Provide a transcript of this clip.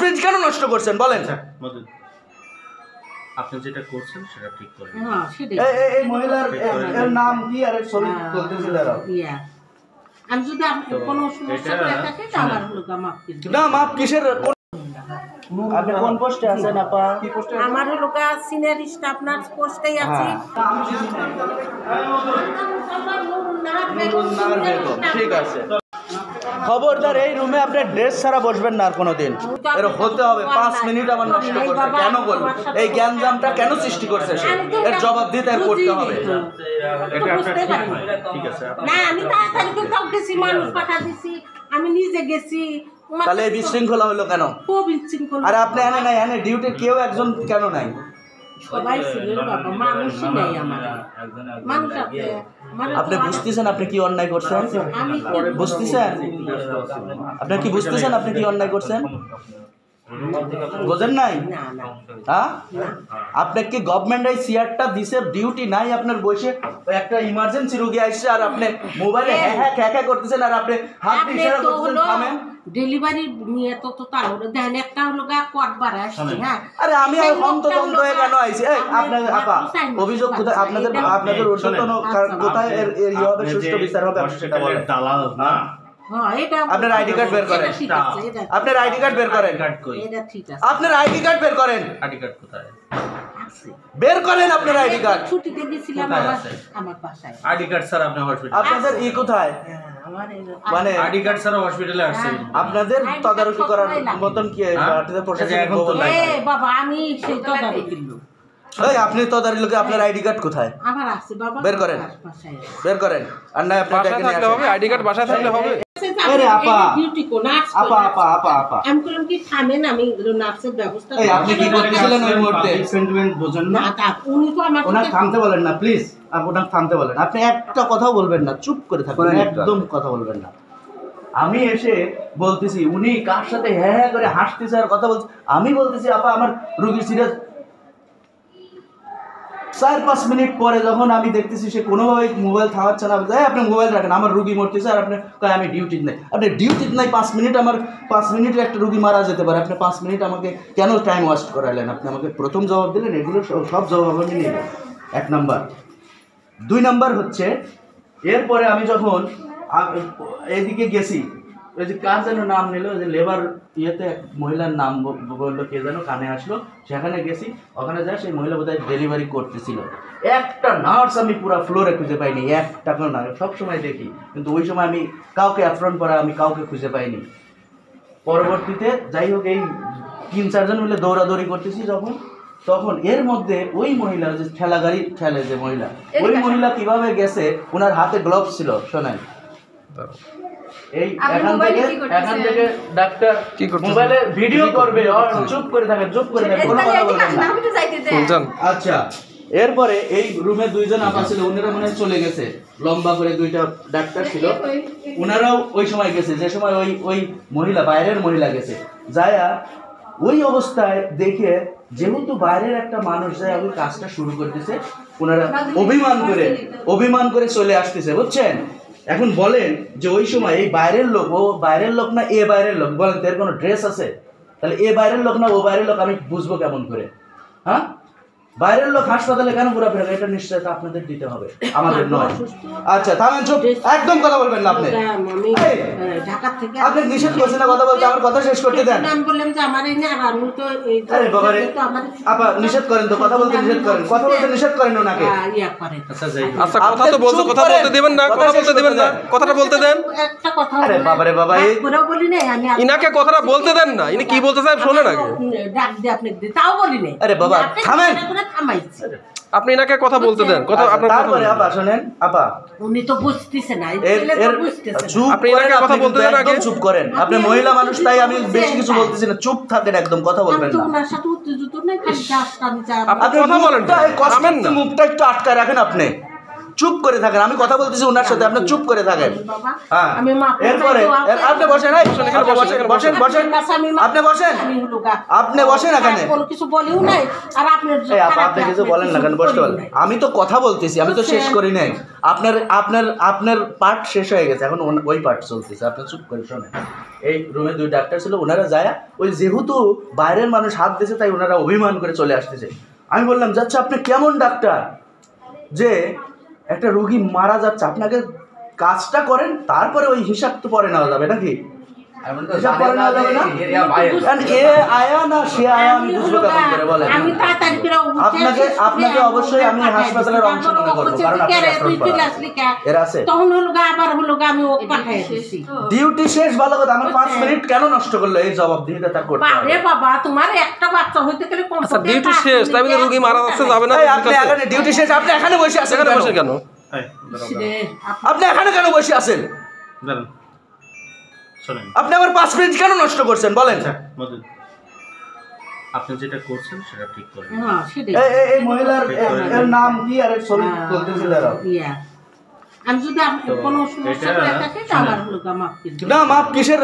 আপনি কেন নষ্ট করছেন বলেন? আপনি যেটা করছেন সেটা ঠিক করেন। এই মহিলার এর নাম কি আর ছবি তুলতেছি দাঁড়াও। আমি যদি কোনো সমস্যা করে থাকে আমার হলো মাপ কিসের? না মাপ কিসের? আপনি কোন পোস্টে আছেন আপা? কি পোস্টে? আমার হলো সিনিয়র স্টাফ নার্স পোস্টেই আছি। ঠিক আছে। খবরদার এই রুমে আপনি ড্রেস ছাড়া বসবেন না আর কোনোদিন। এর হতে হবে 5 মিনিট আমার নষ্ট করছে কেন বলবো? এই জ্ঞানজামটা কেন সৃষ্টি করছে সে? এর জবাব দিতে আর করতে হবে। এটা আপনার ঠিক আছে। না আমি তাড়াতাড়ি কোথাও গেছি, মানুষ পাঠা দিছি, আমি নিজে গেছি। তাহলে এই বিশৃঙ্খলা হলো কেন? খুব বিশৃঙ্খলা। আর আপনি এনে নাই, এনে ডিউটির কেউ একজন কেন নাই? সবাই ছিল বাবা, মানুষই নাই আমার। মানুষ আছে। আপনি বুঝতেছেন আপনি কি অন্যায় করছেন? বুঝতেছেন? আপনি কি বুঝতেছেন আপনি কি অন্যায় করছেন? বোঝেন নাই? হ্যাঁ, আপনাকে কি গভর্নমেন্ট এই চেয়ারটা দিছে, ডিউটি নাই আপনার বসে, একটা ইমার্জেন্সি রোগী আসছে আর আপনি মোবাইলে হ্যাঁ করতেছেন আর আপনি হাত দিয়ে ইশারা করতেছেন থামেন। ডেলিভারি নিয়ে তো তাড়াহুড়ো দেখেন, একটা হলো কোয়ার্ড বাড়া আসছে। হ্যাঁ, আরে আমি আর অন্তদন্ত হয়ে কেন আইছি? এই আপনার আপা অভিযোগ কোথায়? আপনাদের ঊর্ধ্বতন কোথায় এর ইয়ে সুষ্ঠু বিচার হবে সেটা বলেন। দালাল না। আপনার আইডি কার্ড বের করেন। আপনার আইডি কার্ড বের করেন। আপনার আইডি কার্ড বের করেন। আইডি কার্ড কোথায়? বের করেন আপনার আইডি কার্ড। ছুটিতে গেছিলাম আমার বাসায়। আইডি কার্ড স্যার আপনি হসপিটালে। আপনাদের কোথায়? মানে আইডি কার্ড স্যার হসপিটালে আসছে। আপনাদের তদারকি করার মতন কি আপনাদের প্রশাসন এখন তো নাই? বাবা আমি সেই তদারকি লোক। এই আপনি তদারকি লোকে আপনার আইডি কার্ড কোথায়? আমার আছে বাবা। বের করেন। বের করেন। আর না আপনি বাসায় থাকলে হবে, আইডি কার্ড বাসায় থাকলে হবে। আরে আপা ডিউটি কো নার্স আপা আমি বললাম কি থামেন, আমি নার্সের ব্যবস্থা। এই আপনি কি করতেছিলেন ওই মুহূর্তে? সেন্টিমেন্ট বোঝেন না? উনি তো আমার ওনাকে থামতে বলেন না প্লিজ। আপনাকে থামতে বলেন। আপনি একটা কথাও বলবেন না, চুপ করে থাকবেন, একদম কথা বলবেন না। আমি এসে বলতেছি উনি কার সাথে হ্যাঁ করে হাসতেছে আর কথা বলছে, আমি বলতেছি আপা আমার রোগী সিরিয়াস। 4-5 মিনিট পরে যখন আমি দেখতেছি সে কোনোভাবে মোবাইল থামাচ্ছে না, আপনি মোবাইল রাখেন, আমার রুগী মরতেছে আর আপনি আমি ডিউটিতে নাই। আপনি ডিউটিতে নাই 5 মিনিট, আমার 5 মিনিটে একটা রুগী মারা যেতে পারে, আপনি 5 মিনিট আমাকে কেন টাইম ওয়েস্ট করালেন? আপনি আমাকে প্রথম জবাব দিলেন, এগুলো সব জবাব আমি নিয়ে নেব। 1 নাম্বার। 2 নাম্বার হচ্ছে এরপরে আমি যখন এদিকে গেছি, ওই যে কার যেন নাম নিল, ওই যে লেবার ইয়েতে এক মহিলার নাম বললো, কে যেন কানে আসলো, সেখানে গেছি, ওখানে যায় সেই মহিলা বোধহয় ডেলিভারি করতেছিল। একটা নার্স আমি পুরো ফ্লোরে খুঁজে পাইনি, একটা না, সবসময় দেখি, কিন্তু ওই সময় আমি কাউকে অ্যাফ্রন্ট করা আমি কাউকে খুঁজে পাইনি। পরবর্তীতে যাই হোক এই 3-4 জন মিলে দৌড়াদৌড়ি করতেছি যখন, তখন এর মধ্যে ওই মহিলা যে ঠেলা গাড়ি ঠেলে যে মহিলা, ওই মহিলা কিভাবে গেছে, ওনার হাতে গ্লোভস ছিল। শোনেন, এই এখান থেকে ডাক্তার কি করবে? মোবাইলে ভিডিও করবে আর চুপ করে থাকে, চুপ করে থাকে, কোনো কথা বলবেন না। আচ্ছা, এরপরে এই রুমে 2 জন আপা ছিল, ওনারা মনে চলে গেছে, লম্বা করে 2টা ডাক্তার ছিল, ওনারাও ওই সময় গেছে, যে সময় ওই মহিলা বাইরের মহিলা গেছে, যায়া ওই অবস্থায় দেখে যেহেতু বাইরের একটা মানুষ যায় ওই কাজটা শুরু করতেছে, ওনারা অভিমান করে চলে আসতেছে, বুঝছেন? এখন বলেন যে ওই সময় এই বাইরের লোক, ও বাইরের লোক না এ বাইরের লোক, বলেন এর কোনো ড্রেস আছে? তাহলে এ বাইরের লোক না ও বাইরের লোক আমি বুঝবো কেমন করে? হ্যাঁ, বাইরের লোক হাসপাতালে কেন ঘোরাফেরা, এটা নিশ্চয়তা আপনাদের দিতে হবে, আমাদের নয়। আচ্ছা থামেন, চুপ, একদম কথা বলবেন না আপনি। আপনি নিষেধ করছেন না কথা বলতে, আমার কথা শেষ করতে দেন। আরে বাবা রে, আপা নিষেধ করেন তো, কথা বলতে নিষেধ করেন, কথা বলতে নিষেধ করেন ওনাকে। আচ্ছা কথা তো বলছো, কথা বলতে দিবেন না, কথা বলতে দিবেন না, কথাটা বলতে দেন। একটা কথা, আরে বাবা রে বাবা, এই পুরো বলি না আমি, ইনাকে কথাটা বলতে দেন না, ইনি কি বলতে চায় শোনেন আগে। ডাক দিয়ে আপনি তাও বলি না। আরে বাবা থামেন, আপনি এনাকে কথা বলতে দেন, কথা আপনার কথা বলেন। আপা শুনেন, আপা উনি তো বুঝতেছে না, ছেলে তো বুঝতেছে না। চুপ, আপনি এনাকে কথা বলতে দেন আগে। চুপ করেন, আপনি মহিলা মানুষ তাই আমি বেশি কিছু বলতেছি না, চুপ থাকেন, একদম কথা বলবেন না। ওনার সাথে উত্তেজিত নাই, খালি জাস্ট আমি আপনি কথা বলেন, থামেন না, মুখটা একটু আটকায় রাখেন আপনি। চুপ করে থাকেন, আমি কথা বলতেছি ওনার সাথে, আপনি চুপ করে থাকেন। বাবা হ্যাঁ আমি মাপ এরপরে আপনি বসেন, এই বসেন বসেন আপনি বসেন, আপনি বসেন এখানে। কোনো কিছু বলিও নাই আর আপনি এই আপনি কিছু বলেন না কেন, বসতে বলেন। আমি তো কথা বলতেছি, আমি তো শেষ করি নাই। আপনার আপনার আপনার পার্ট শেষ হয়ে গেছে, এখন ওই পার্ট চলতেছে, আপনি চুপ করে শোনেন। এই রুমে 2 ডাক্তার ছিল, ওনারা যায় ওই যেহেতু বাইরের মানুষ হাত দিয়েছে তাই ওনারা অভিমান করে চলে আসতেছে। আমি বললাম যাচ্ছে আপনি কেমন ডাক্তার যে একটা রোগী মারা যাচ্ছে, আপনাকে কাজটা করেন, তারপরে ওই হিসাব তো পরে নেওয়া যাবে নাকি? হিসাব পরে নেওয়া যাবে না? কারণ এ আয়া না সে আয়া, আমি বুঝবো কেমন করে বলেন? আমি তাড়াতাড়ি করে আপনাকে অবশ্যই আমি হাসপাতালের অংশ মনে করবো, কারণ আপনি এর আছে তখন হলো আবার হলো আমি ও পাঠাই দিছি। ডিউটি শেষ, ভালো কথা। আমার 5 মিনিট কেন নষ্ট করলো? এই জবাবদিহিতা তার করতে হবে। আরে বাবা তোমার একটা বাচ্চা হইতে গেলে কম আচ্ছা ডিউটি শেষ, তাই বলে রোগী মারা যাচ্ছে যাবে না? এই আপনি এখানে ডিউটি শেষ, আপনি এখানে বসে আছেন এখানে কেন? বসে কেন? আপনি এখানে কেন বসে আছেন? দাঁড়ান, শোনেন। আপনি আবার 5 মিনিট কেন নষ্ট করছেন বলেন? আচ্ছা মদন, আপনি যেটা করছেন সেটা ঠিক করেন। হ্যাঁ সেটাই এই মহিলার এর নাম কি আর এর ছবি তুলতেছিল এরা? ইয়া আমি যদি কোনো সমস্যা করে থাকে তাহলে হলো মাপ না মাপ কিসের?